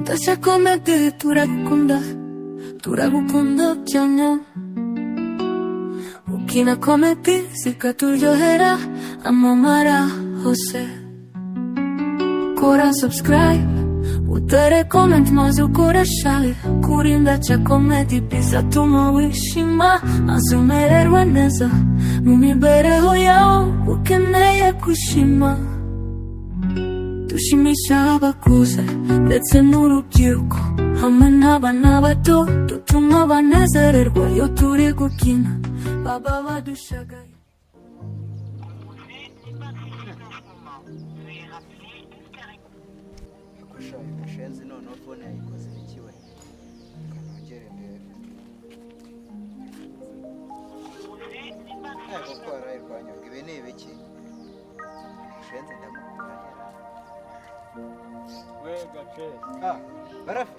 ndacakomete turagukunda cyane ukina kometi zikaturyohera amamara hose kora subscribe utere comment maze ukore share kuri ndacakomete bizatuma wishima maze umererwe neza mu mibereho yawe ukeneye kwishima dushimisha abakuze ndetse n'urubyiruko hamwe n'abana bato dutuma banezererwa iyo turi gukina baba badushagaye Shenzi noneho phone yayikoze ikiwe kanogere ndebe kuko arayirwanyuga ibi ni ibiki Shenzi ndamukubahera we gace barafi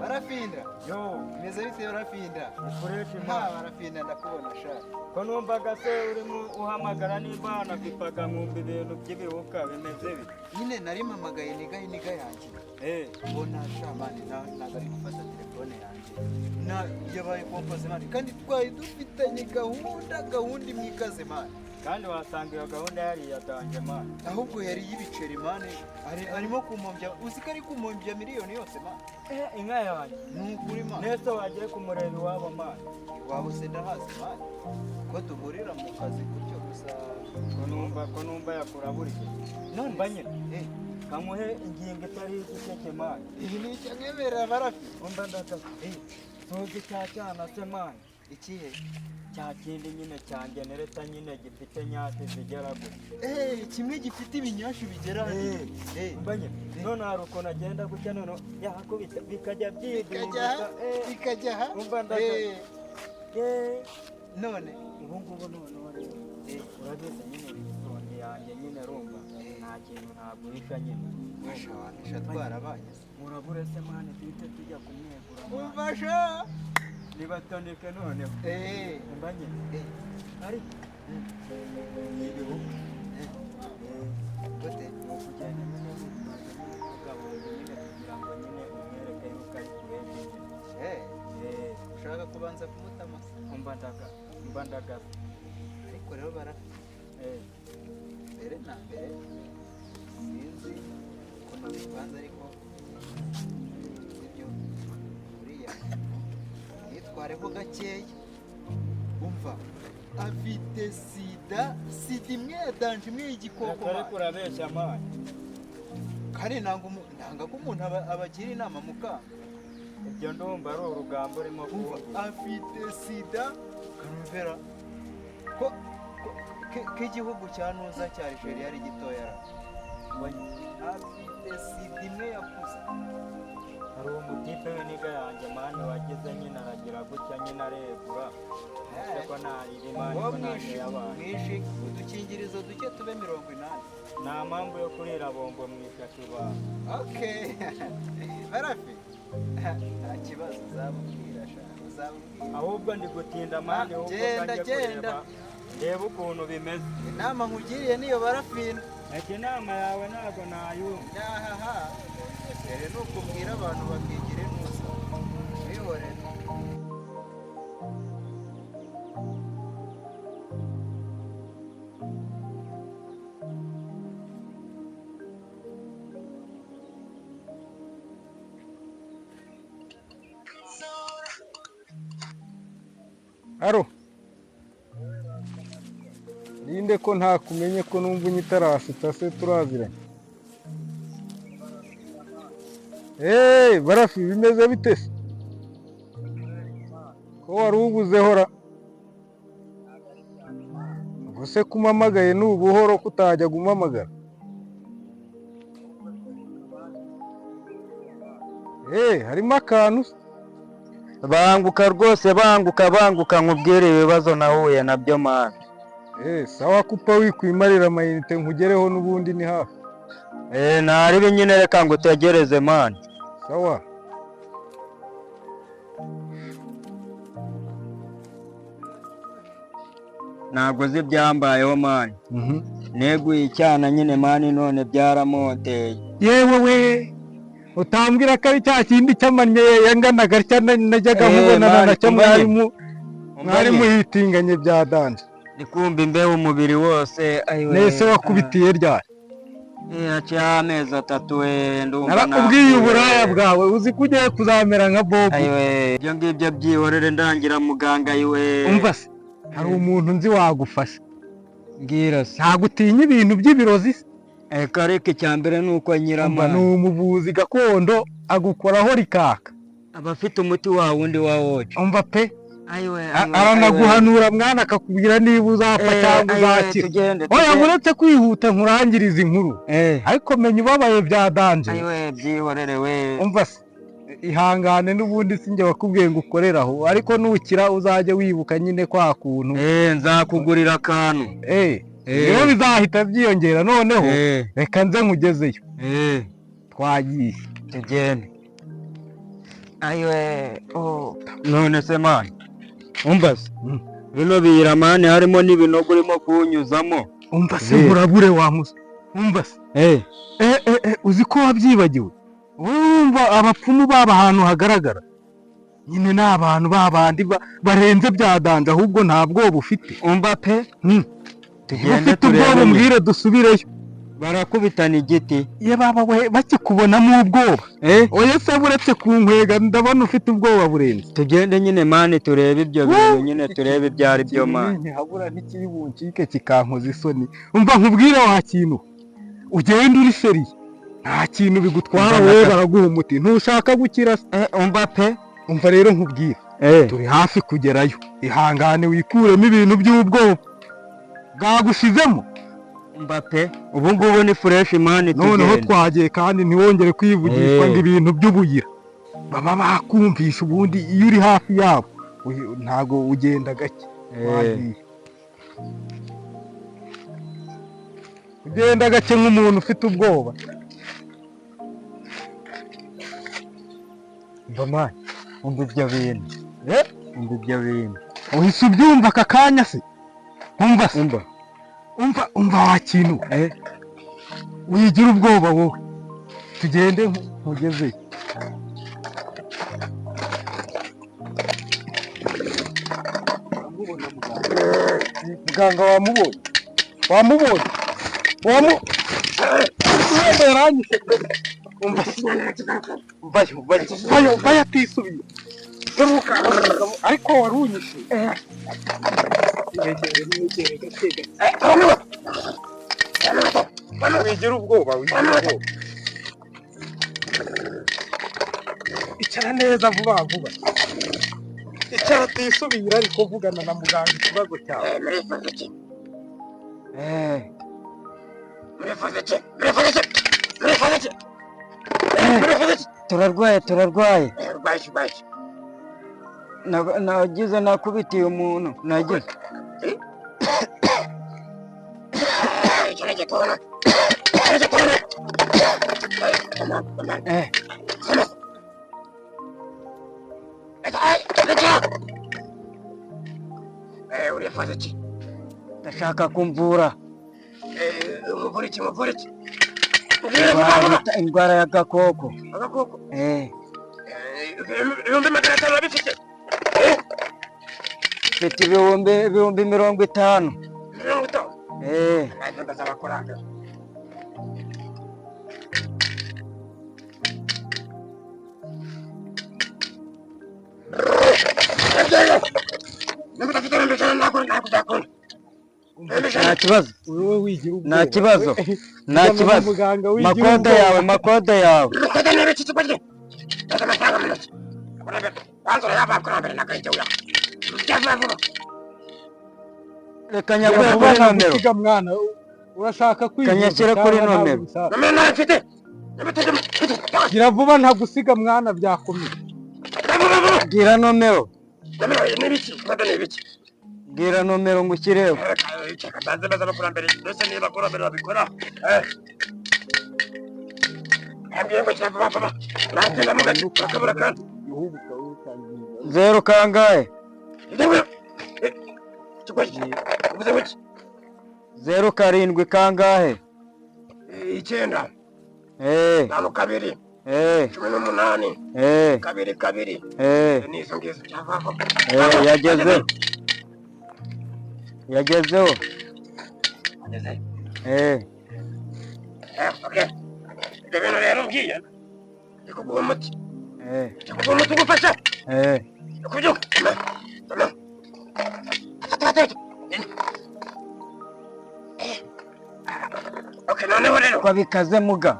barafinda yo imeze bite barafinda ukoresha barafinda ndakubona sha ko numvaga se urimo uhamagara n'Imana bipaga mwumva ibintu by'ibihuka bimeze bite nyine narimamagaye niga yanjye mbona shamani nagari gufata telefone yanjye yabaye kompoze mani kandi twari dufitanye gahunda imwikaze mani kandi wasanga iyo gahunda yari yadanje mani ahubwo yari y'ibiceri mani arimo kumombya uzi ko ari kumombya miliyoni yose mani inka yanjye nukuri mani nese wagiye kumureba iwabo mani iwabo se ndahazi mani ko duhurira mu kazi gutyo gusa ko numva yakura buri gihe numva nyine kamuhe ingingo itari igisheke mani iyi ni icyo nkemerera barafi umva ndakasa tuzi cya cyana se mani ikihe cya kindi nyine cyangenereta nyine gifite nyati zigera gutya kimwe gifite ibinyashi bigera mbanye none hari ukuntu agenda gutya none yakubita bikajya bikajya ha umva ndakasa none ubu ngubu noneho rero urabizi nyine itonde yanjye nyine rumva nta kintu ntaguhisha nyine washawanisha twarabaye murabure se mani duhite tujya kumwegura umfasha nibatoneke noneho umva nyine ariko ni ibihugu gute ni ukugenda nyine witwaje n'akagabonye nyine kugira ngo nyine umwereke yuko ari kurenga nyine ushaka kubanza kumutama umva ndagaza ariko rero mbere na mbere sinzi ko nabipanze ariko ibyo uriya yitwareho gakeya umva afite sida imwe yadanje imwe y'igikoko ariko urabeshya mani kandi nanga ko umuntu abagira inama mukanga ibyo ndumva ari urugambo urimo kuvuga afite sida karuvera ko k'igihugu cya nuza cya Nigeria ari gitoya afite sida imwe yakuze hari umutipe we niga yanjye mani wagize nyine aragira gutya nyine aregura ko ntariri mani ko ntaje yabaye mwishi udukingirizo duke tube 80 nta mpamvu yo kurira bombo mwishatu ba barafi nta kibazo uzabubwira ahubwo ndi gutinda mani genda ndeba ukuntu bimeze inama nkugiriye niyo barafina ati inama yawe ntabwo nayumva rero ni ukubwira abantu bakigire nusa bihorere Aro ninde ko ntakumenye ko numva unyitarashita se turaziranye barafi bimeze bite se ko wari ubuze hora ubuse kumamagaye n'ubuhoro kutajya gumamagara harimo akantu banguka rwose banguka nkubwire ibibazo nahuye nabyo mani sawa kupa wikwimarira amayinite nkugereho n'ubundi ni hafi ntari nyine reka ngo utegereze mani sawa ntabwo uzi ibyambayeho mani neguye icyana nyine mani none byaramonteye yewe we utambwira ko ari cya kindi cy'amanye yanganaga atya najyaga nkubonana nacyo mwari muhitinganye bya danje. Ndikumva imbeho umubiri wose. Nese wakubitiye ryari? Haciye amezi 3 ndumva. Narakubwiye uburaya bwawe uzi ko ugiye kuzamera nka Bob. Ibyo ngibyo byihorere ndangira muganga Umva se hari umuntu nzi wagufasha. Mbwira se. Ntabwo utinya ibintu by'ibirozi se? Kareke cyambere nuko nyirama ni umuvuzi gakondo agukoraho rikaka. Abafite umuti wa wundi wa woje. Umva pe. Aranaguhanura mwana akakubwira niba uzapfa cyangwa uzakira. Oya muretse kwihuta nkurangiriza inkuru. Ariko menya ubabaye bya danje. Byihorere we. Umva se ihangane n'ubundi sinjye wakubwiye ngo ukoreraho ariko nukira uzajye wibuka nyine kwa kuntu. Nzakugurira akantu. Niyo bizahita byiyongera noneho reka nze nkugezeyo. Twagiye tugende. None se mani umva se bino biramani harimo n'ibinogo urimo kunyuzamo. Umva se murabure wa musa. Umva se uzi ko wabyibagiwe. Umva abapfumu baba ahantu hagaragara nyine n'abantu babandi barenze bya danje ahubwo nta bwoba ufite. Umva pe tugende turebe mbwire dusubireyo. Barakubitana igiti ye baba we bakikubonamo ubwoba. Oya se buretse kunkwega ndabona ufite ubwoba burenze. Tugende nyine mani turebe ibyo bintu nyine turebe ibyari byo mani. Habura n'ikiri buncike kikankoza isoni. Umva nkubwire wa kintu ugenda uri seriye nta kintu bigutwara wewe baraguha umuti ntushaka gukira. Umva pe umva rero nkubwire turi hafi kugerayo ihangane wikuremo ibintu by'ubwoba bwagushizemo. Umva pe ubu ngubu ni fresh mani tugende. Noneho twagiye kandi ntiwongere kwivugishwa ngo ibintu by'ubuyira baba bakumvisha ubundi iyo uri hafi yabo ntago ugenda gake. Ugenda gake nk'umuntu ufite ubwoba. Umva umva ibyo bintu. Umva ibyo bintu. Uhise ubyumva aka kanya se? Umva se. Umva wa kintu. Wigira ubwoba wowe. Tugende nkugeze. Muganga wamubonye. Umva atisubiye. Ariko warunyishe. Wigira ubwoba. Icara neza vuba. Icara atisubira ariko vugana na muganga ikibazo cyawe. Turarwaye. Nagize nakubitiye umuntu nagize. Ndashaka kumvura. Muvure iki? Indwara y'agakoko. Ibihumbi 500 bifite. Mfite ibihumbi 50. 50? Ndazabakoranga. Nta kibazo. Nta kibazo. Makode yawe. Reka nyaguhe kuri nomero. Urashaka kwiga. Kanyashyire kuri nomero. Gira vuba ntagusiga mwana byakomeye. Gira nomero. Gira nomero ngushyireho. Zero kangahe? 07 kangahe? 9. 2. 18 kabiri kabiri nizo ngizo cyavako yagezeho okay ibyo bintu rero mbwiye ndikuguha umuti ugufasha kubyuka okay noneho rero kwa bikaze muga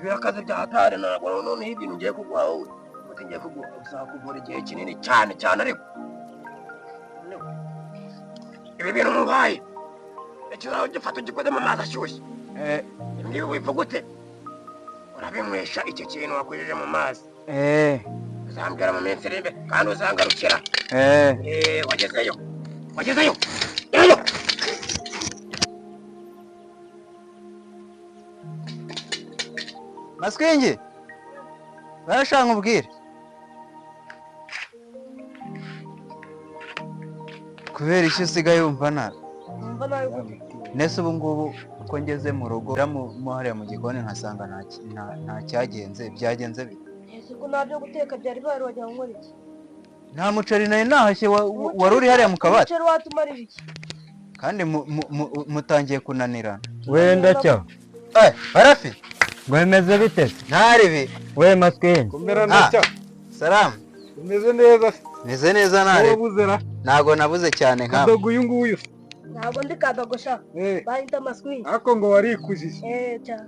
birakaze bya hatari ntabwo noneho ibintu ngiye kuguha wowe umuti ngiye kuguha usaba kuvura igihe kinini cyane ariko ibi bintu mubaye ikizaho gifata ugikoze mu mazi ashyushye niba wipfa gute urabinywesha icyo kintu wakojeje mu mazi uzambwira mu minsi iri imbere kandi uzangarukira wagezeyo Maswingi barashaka ubwire kubera icyo usigaye wumva nabi nese ubu ngubu uko ngeze mu rugo mo hariya mu gikoni nkasanga nta cyagenze byagenze bite ko nta byo guteka byari bari wagira ngo iki nta muceri nari nahashye wari uri hariya mu kabati umuceri watumarira iki kandi mutangiye kunanirana wenda cyo barafi bimeze bite ntaribi we Maswingi Kumera ndacya. salamu Umeze neza. meze neza ntari Wabuzera. ntago nabuze cyane nkawe Kadogo uyu nguyu. ntabwo ndi kadogo sha bahita Maswingi Ako ngo warikujije. cyane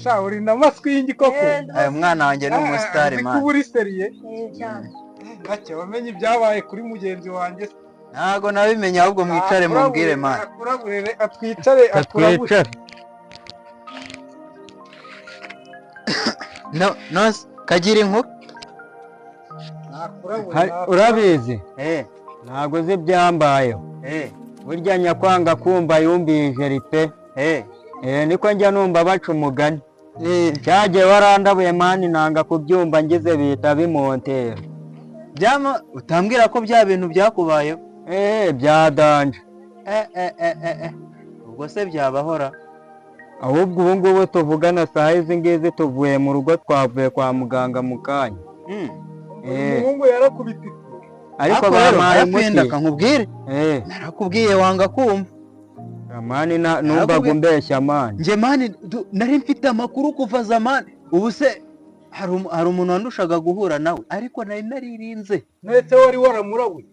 Sha uri na Maswingi koko. umwana wanjye ni umusitari man Kuburi seriye. cyane Gake wamenye ibyabaye kuri mugenzi wanjye. ntago nabimenye ahubwo mwicare mumbwire man Akuraburere atwicare akurabure. no kagira inkuru urabizi ntago uzi ibyambayeho burya nyakwanga kumva yumvije ripe niko njya numva baca umugani cyagiye warandabuye mani nanga kubyumva ngize bita bimontera utambwira ko bya bintu byakubayeho byadanje ubwo se byabahora ahubwo ubu ngubu tuvugana saa izi ngizi tuvuye mu rugo twavuye kwa muganga mu kanya umuhungu yarakubititse ariko bamaye umuti nkubwire narakubwiye wanga kumva mani numvaga umbeshya mani njye mani nari mfite amakuru kuva zamani ubu se hari umuntu wandushaga guhura nawe ariko nari naririnze ndetse wari waramurabuye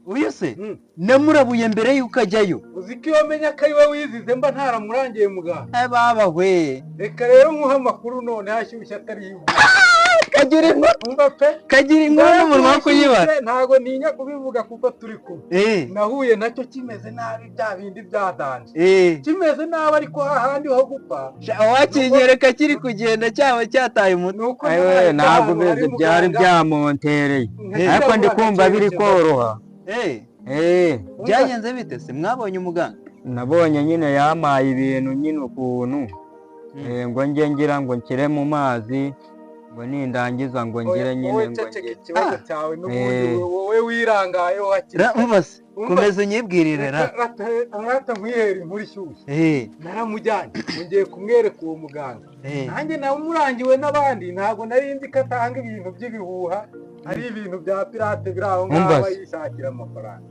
uyu se namurabuye mbere yuko ajyayo uzi ko iyo menya ko ari we wizize mba ntaramurangiye muganga baba we reka rero nkuha amakuru none hashyushye atari iwe kagira inkuru n'umunwa wo kuyibara ntago ntinya kubivuga kuko turi kumwe nahuye nacyo kimeze nabi bya bindi byadanje kimeze nabi ariko hahandi ho gupfa wakinyereka kiri kugenda cyaba cyataye umutwe ntabwo ubizi byari byamontereye ariko ndi kumva biri koroha byagenze bite se mwabonye umuganga nabonye nyine yamaye ibintu nyine ukuntu ngo njye ngira ngo nshyire mu mazi ngo nindangiza ngo ngire nyine ngo ikibazo cyawe n'ubundi wowe wirangayeho hakiri komeza unyibwirire amwata nkwihera inkuru ishyushye naramujyanye ngiye kumwereka uwo muganga nanjye nawe umurangiwe n'abandi ntabwo nari nzi ko atanga ibintu by'ibihuha ari ibintu bya pirate biri aho ngaho aba yishakira amafaranga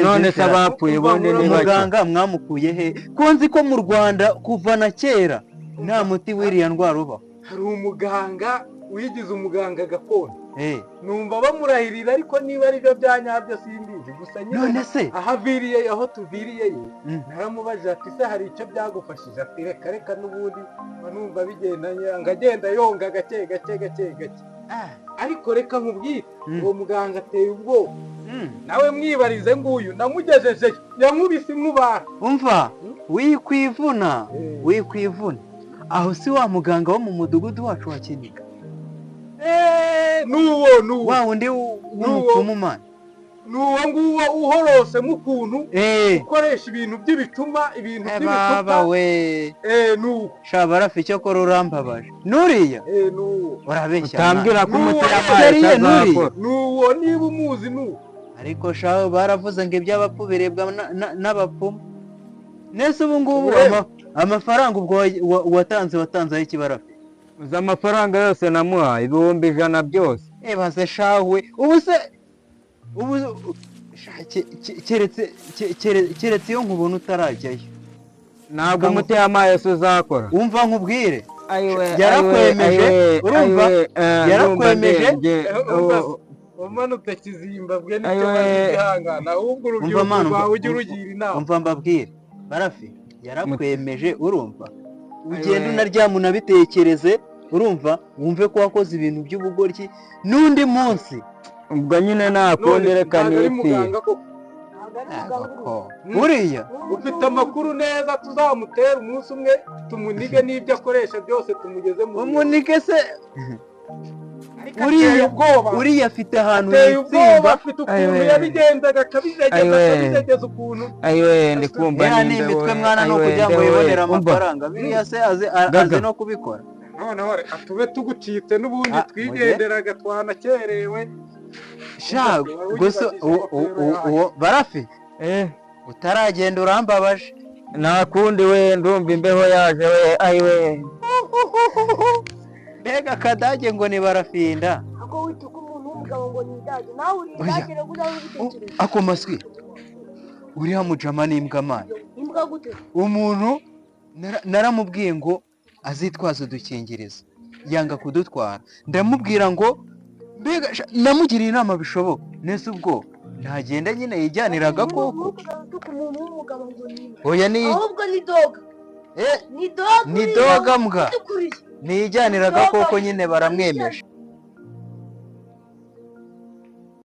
none se abapfuye ubundi ni muganga mwamukuye he ko nzi ko mu Rwanda kuva na kera nta muti w'iriya ndwara ubaho hari umuganga wigize umuganga gakondo numva bamurahirira ariko niba ari byo bya nyabyo simbizi gusa none se aho tuviriyeyo naramubajije ati se hari icyo byagufashije ati reka n'ubundi numva bigendanye ngagenda yonga gake ariko reka nkubwire uwo muganga ateye ubwoba nawe mwibarize nguyu namugejejeyo yankubise nk'ubara umva wikwivuna aho si wa muganga wo mu mudugudu wacu wa Kiniga nuwo wa wundi w'umupfumu mani nuwo nguwo uhorose mu kuntu ukoresha ibintu by'ibituma ibintu by'ibitupa baba we nuwo shabarafi cyo ko rurambabaje nuriya nuwo urabeshya utambwira ko umuti yabaye nuriya nuwo niba umuzi nuwo ariko shaho baravuze ngo iby'abapfu birebwa n'abapfumu nese ubu ngubu amafaranga ubwo watanze aho ikibarafi uzi amafaranga yose namuhaye ibihumbi 100 byose. Ebaze shawe ubu se ubu keretse iyo nkubona utarajyayo ntabwo umuti yamaye se uzakora. umva nkubwire yarakwemeje urumva yarakwemeje umanutse Kizimbabwe nicyo bazihangana ahubwo urubyiruko rwawe ujye urugira inama. umva mbabwire Barafi yarakwemeje urumva ugenda unaryama unabitekereze urumva wumve ko wakoze ibintu by'ubugoryi n'undi munsi ubwo nyine nakonderekana iki buriya ufite amakuru neza tuzamutera umunsi umwe tumunige n'ibyo akoresha byose tumugeze mu umunike se uriya afite ahantu yitsimba afite ukuntu yabigenzaga akabijegeza ukuntu ndi kumva ni imitwe mwana no kugira ngo yibonere amafaranga biriya se azi no kubikora noneho atube tugucitse n'ubundi twigenderaga twanakerewe sha gusa Barafi utaragenda urambabaje nakundi we ndumva imbeho yaje we ayiwe mbega kadage ngo ni Barafinda ako wituka umuntu w'umugabo ngo ni idage nawe uri idage rero uzaho ubitekereza ako maswi uriya mujama n'imbwa mana imbwa gute umuntu naramubwiye ngo azitwaza udukingirizo yanga kudutwara ndamubwira ngo mbega namugiriye inama bishoboka nese ubwo ntagenda nyine yijyaniraga koko oya ni ahubwo ni doga ni doga mbwa niyijyaniraga koko nyine baramwemeje